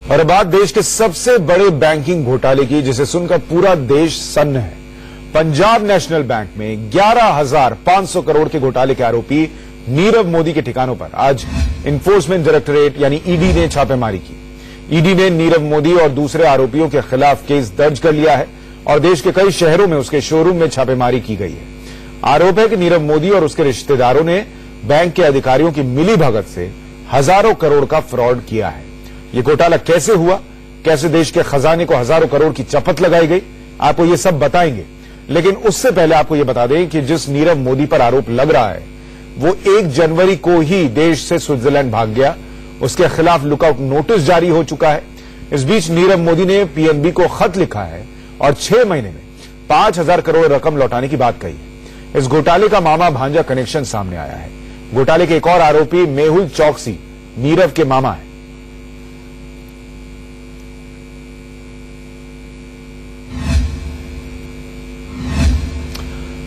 और अब बात देश के सबसे बड़े बैंकिंग घोटाले की, जिसे सुनकर पूरा देश सन्न है। पंजाब नेशनल बैंक में 11,500 करोड़ के घोटाले के आरोपी नीरव मोदी के ठिकानों पर आज इन्फोर्समेंट डायरेक्टोरेट यानी ईडी ने छापेमारी की। ईडी ने नीरव मोदी और दूसरे आरोपियों के खिलाफ केस दर्ज कर लिया है और देश के कई शहरों में उसके शोरूम में छापेमारी की गई है। आरोप है कि नीरव मोदी और उसके रिश्तेदारों ने बैंक के अधिकारियों की मिलीभगत से हजारों करोड़ का फ्रॉड किया है। ये घोटाला कैसे हुआ, कैसे देश के खजाने को हजारों करोड़ की चपत लगाई गई, आपको ये सब बताएंगे। लेकिन उससे पहले आपको ये बता दें कि जिस नीरव मोदी पर आरोप लग रहा है वो 1 जनवरी को ही देश से स्विट्जरलैंड भाग गया। उसके खिलाफ लुकआउट नोटिस जारी हो चुका है। इस बीच नीरव मोदी ने पीएनबी को खत लिखा है और 6 महीने में 5,000 करोड़ रकम लौटाने की बात कही है। इस घोटाले का मामा भांजा कनेक्शन सामने आया है। घोटाले के एक और आरोपी मेहुल चौकसी नीरव के मामा है।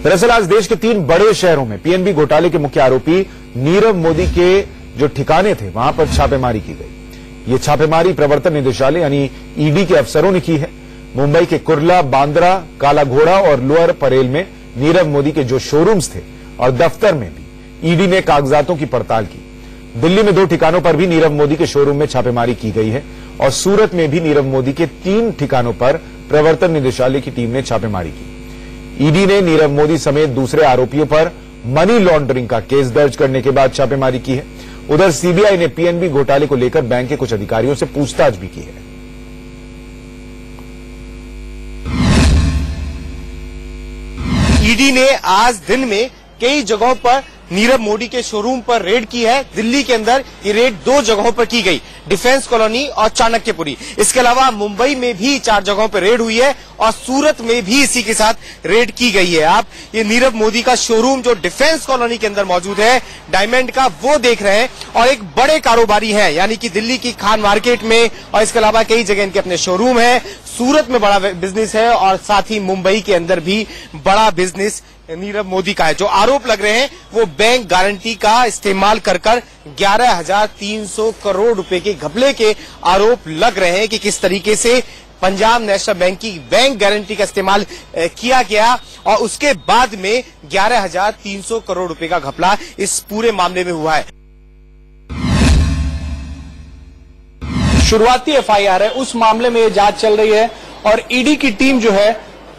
दरअसल आज देश के 3 बड़े शहरों में पीएनबी घोटाले के मुख्य आरोपी नीरव मोदी के जो ठिकाने थे वहां पर छापेमारी की गई। ये छापेमारी प्रवर्तन निदेशालय यानी ईडी के अफसरों ने की है। मुंबई के कुर्ला, बांद्रा, काला घोड़ा और लोअर परेल में नीरव मोदी के जो शोरूम्स थे और दफ्तर में भी ईडी ने कागजातों की पड़ताल की। दिल्ली में 2 ठिकानों पर भी नीरव मोदी के शोरूम में छापेमारी की गई है और सूरत में भी नीरव मोदी के 3 ठिकानों पर प्रवर्तन निदेशालय की टीम ने छापेमारी की। ईडी ने नीरव मोदी समेत दूसरे आरोपियों पर मनी लॉन्ड्रिंग का केस दर्ज करने के बाद छापेमारी की है। उधर सीबीआई ने पीएनबी घोटाले को लेकर बैंक के कुछ अधिकारियों से पूछताछ भी की है। ईडी ने आज दिन में कई जगहों पर नीरव मोदी के शोरूम पर रेड की है। दिल्ली के अंदर ये रेड 2 जगहों पर की गई, डिफेंस कॉलोनी और चाणक्यपुरी। इसके अलावा मुंबई में भी 4 जगहों पर रेड हुई है और सूरत में भी इसी के साथ रेड की गई है। आप ये नीरव मोदी का शोरूम जो डिफेंस कॉलोनी के अंदर मौजूद है डायमंड का, वो देख रहे हैं और एक बड़े कारोबारी हैं, यानी कि दिल्ली की खान मार्केट में और इसके अलावा कई जगह इनके अपने शोरूम है। सूरत में बड़ा बिजनेस है और साथ ही मुंबई के अंदर भी बड़ा बिजनेस नीरव मोदी का है। जो आरोप लग रहे हैं वो बैंक गारंटी का इस्तेमाल कर 11,300 करोड़ रुपए के घपले के आरोप लग रहे हैं कि किस तरीके से पंजाब नेशनल बैंक की बैंक गारंटी का इस्तेमाल किया गया और उसके बाद में 11,300 करोड़ रुपए का घपला इस पूरे मामले में हुआ है। शुरुआती एफआईआर है, उस मामले में ये जांच चल रही है और ईडी की टीम जो है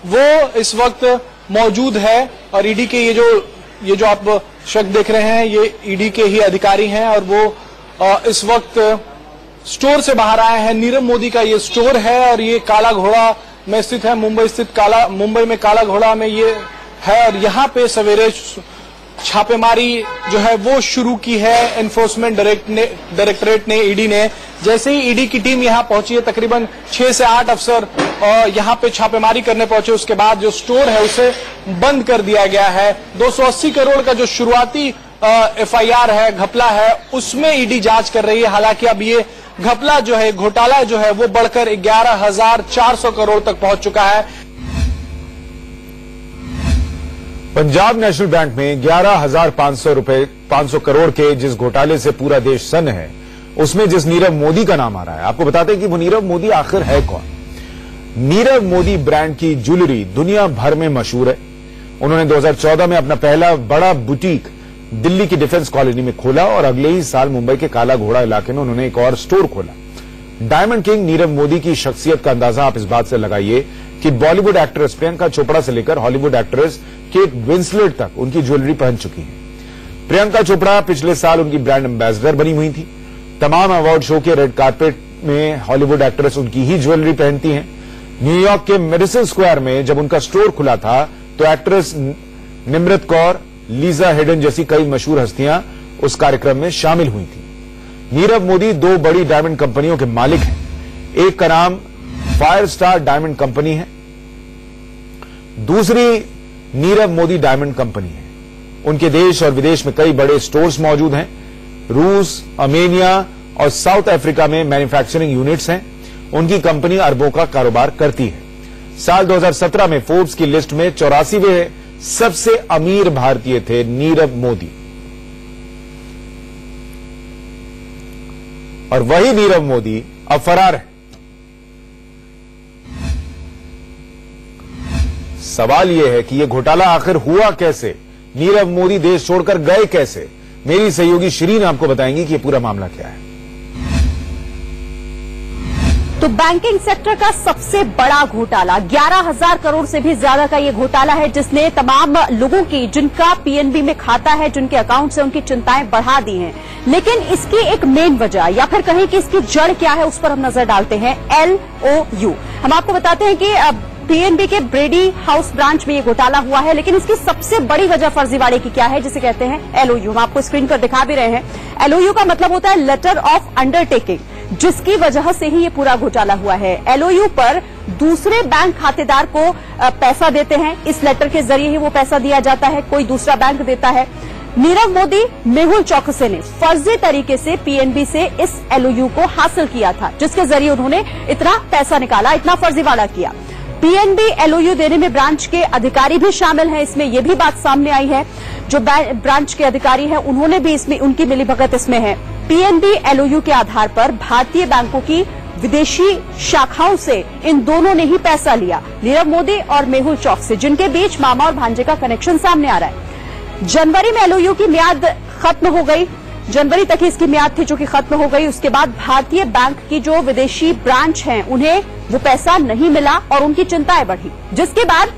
वो इस वक्त मौजूद है और ईडी के ये जो आप शख्स देख रहे हैं ये ईडी के ही अधिकारी हैं और वो इस वक्त स्टोर से बाहर आए हैं। नीरव मोदी का ये स्टोर है और ये काला घोड़ा में स्थित है, मुंबई में काला घोड़ा में ये है और यहाँ पे सवेरे छापेमारी जो है वो शुरू की है एनफोर्समेंट डायरेक्टोरेट ने, ईडी ने। जैसे ही ईडी की टीम यहाँ पहुंची है, तकरीबन 6 से 8 अफसर यहाँ पे छापेमारी करने पहुंचे। उसके बाद जो स्टोर है उसे बंद कर दिया गया है। 280 करोड़ का जो शुरुआती एफआईआर है, घपला है, उसमें ईडी जांच कर रही है। हालांकि अब ये घपला जो है, घोटाला जो है वो बढ़कर 11,400 करोड़ तक पहुंच चुका है। पंजाब नेशनल बैंक में 11,500 करोड़ के जिस घोटाले से पूरा देश सन्न है, उसमें जिस नीरव मोदी का नाम आ रहा है, आपको बताते हैं कि वो नीरव मोदी आखिर है कौन। नीरव मोदी ब्रांड की ज्वेलरी दुनिया भर में मशहूर है। उन्होंने 2014 में अपना पहला बड़ा बुटीक दिल्ली की डिफेंस कॉलोनी में खोला और अगले ही साल मुंबई के काला घोड़ा इलाके में उन्होंने एक और स्टोर खोला। डायमंड किंग नीरव मोदी की शख्सियत का अंदाजा आप इस बात से लगाइए कि बॉलीवुड एक्ट्रेस प्रियंका चोपड़ा से लेकर हॉलीवुड एक्ट्रेस केट विंसलेट तक उनकी ज्वेलरी पहन चुकी है। प्रियंका चोपड़ा पिछले साल उनकी ब्रांड एम्बेसडर बनी हुई थी। तमाम अवार्ड शो के रेड कार्पेट में हॉलीवुड एक्ट्रेस उनकी ही ज्वेलरी पहनती हैं। न्यूयॉर्क के मेडिसन स्क्वायर में जब उनका स्टोर खुला था तो actress Nimrat Kaur, Lisa Hayden जैसी कई मशहूर हस्तियां उस कार्यक्रम में शामिल हुई थी। नीरव मोदी 2 बड़ी डायमंड कंपनियों के मालिक हैं। एक का नाम फायर स्टार डायमंड कंपनी है, दूसरी नीरव मोदी डायमंड कंपनी है। उनके देश और विदेश में कई बड़े स्टोर्स मौजूद हैं। रूस, आर्मेनिया और साउथ अफ्रीका में मैन्युफैक्चरिंग यूनिट्स हैं। उनकी कंपनी अरबों का कारोबार करती है। साल 2017 में फोर्ब्स की लिस्ट में 84वें सबसे अमीर भारतीय थे नीरव मोदी। और वही नीरव मोदी अब फरार है। सवाल यह है कि यह घोटाला आखिर हुआ कैसे, नीरव मोदी देश छोड़कर गए कैसे। मेरी सहयोगी शिरीन आपको बताएंगी कि यह पूरा मामला क्या है। तो बैंकिंग सेक्टर का सबसे बड़ा घोटाला 11,000 करोड़ से भी ज्यादा का ये घोटाला है, जिसने तमाम लोगों की, जिनका पीएनबी में खाता है, जिनके अकाउंट से, उनकी चिंताएं बढ़ा दी हैं। लेकिन इसकी एक मेन वजह, या फिर कहें कि इसकी जड़ क्या है, उस पर हम नजर डालते हैं। LOU। हम आपको बताते हैं कि पीएनबी के ब्रेडी हाउस ब्रांच में ये घोटाला हुआ है, लेकिन इसकी सबसे बड़ी वजह फर्जीवाड़े की क्या है, जिसे कहते हैं LOU। हम आपको स्क्रीन पर दिखा भी रहे हैं। LOU का मतलब होता है लेटर ऑफ अंडरटेकिंग, जिसकी वजह से ही ये पूरा घोटाला हुआ है। LOU पर दूसरे बैंक खातेदार को पैसा देते हैं, इस लेटर के जरिए ही वो पैसा दिया जाता है, कोई दूसरा बैंक देता है। नीरव मोदी, मेहुल चौकसी ने फर्जी तरीके से पीएनबी से इस LOU को हासिल किया था, जिसके जरिए उन्होंने इतना पैसा निकाला, इतना फर्जीवाड़ा किया। पीएनबी LOU देने में ब्रांच के अधिकारी भी शामिल हैं। इसमें यह भी बात सामने आई है, जो ब्रांच के अधिकारी हैं उन्होंने भी इसमें, उनकी मिलीभगत इसमें है। पीएनबी LOU के आधार पर भारतीय बैंकों की विदेशी शाखाओं से इन दोनों ने ही पैसा लिया, नीरव मोदी और मेहुल चौकसी, जिनके बीच मामा और भांजे का कनेक्शन सामने आ रहा है। जनवरी में LOU की मियाद खत्म हो गई, जनवरी तक ही इसकी मियाद थी जो कि खत्म हो गई। उसके बाद भारतीय बैंक की जो विदेशी ब्रांच हैं, उन्हें वो पैसा नहीं मिला और उनकी चिंताएं बढ़ी, जिसके बाद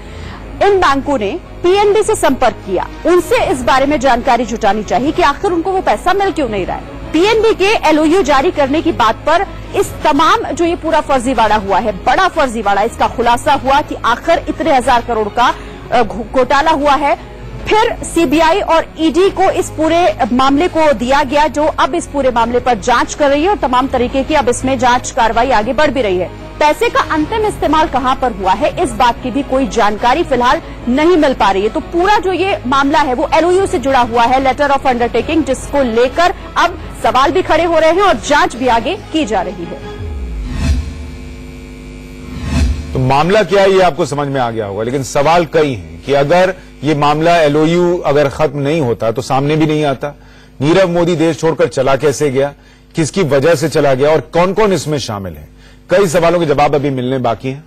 इन बैंकों ने पीएनबी से संपर्क किया, उनसे इस बारे में जानकारी जुटानी चाहिए कि आखिर उनको वो पैसा मिल क्यों नहीं रहा है। पीएनबी के LOU जारी करने की बात पर इस तमाम जो ये पूरा फर्जीवाड़ा हुआ है, बड़ा फर्जीवाड़ा, इसका खुलासा हुआ कि आखिर इतने 1000 करोड़ का घोटाला हुआ है। फिर सीबीआई और ईडी को इस पूरे मामले को दिया गया, जो अब इस पूरे मामले पर जांच कर रही है और तमाम तरीके की अब इसमें जांच कार्रवाई आगे बढ़ भी रही है। पैसे का अंतिम इस्तेमाल कहां पर हुआ है, इस बात की भी कोई जानकारी फिलहाल नहीं मिल पा रही है। तो पूरा जो ये मामला है वो LOU से जुड़ा हुआ है, लेटर ऑफ अंडरटेकिंग, जिसको लेकर अब सवाल भी खड़े हो रहे हैं और जांच भी आगे की जा रही है। तो मामला क्या है ये आपको समझ में आ गया होगा, लेकिन सवाल कई हैं कि अगर ये मामला LOU अगर खत्म नहीं होता तो सामने भी नहीं आता। नीरव मोदी देश छोड़कर चला कैसे गया, किसकी वजह से चला गया और कौन कौन इसमें शामिल है, कई सवालों के जवाब अभी मिलने बाकी हैं।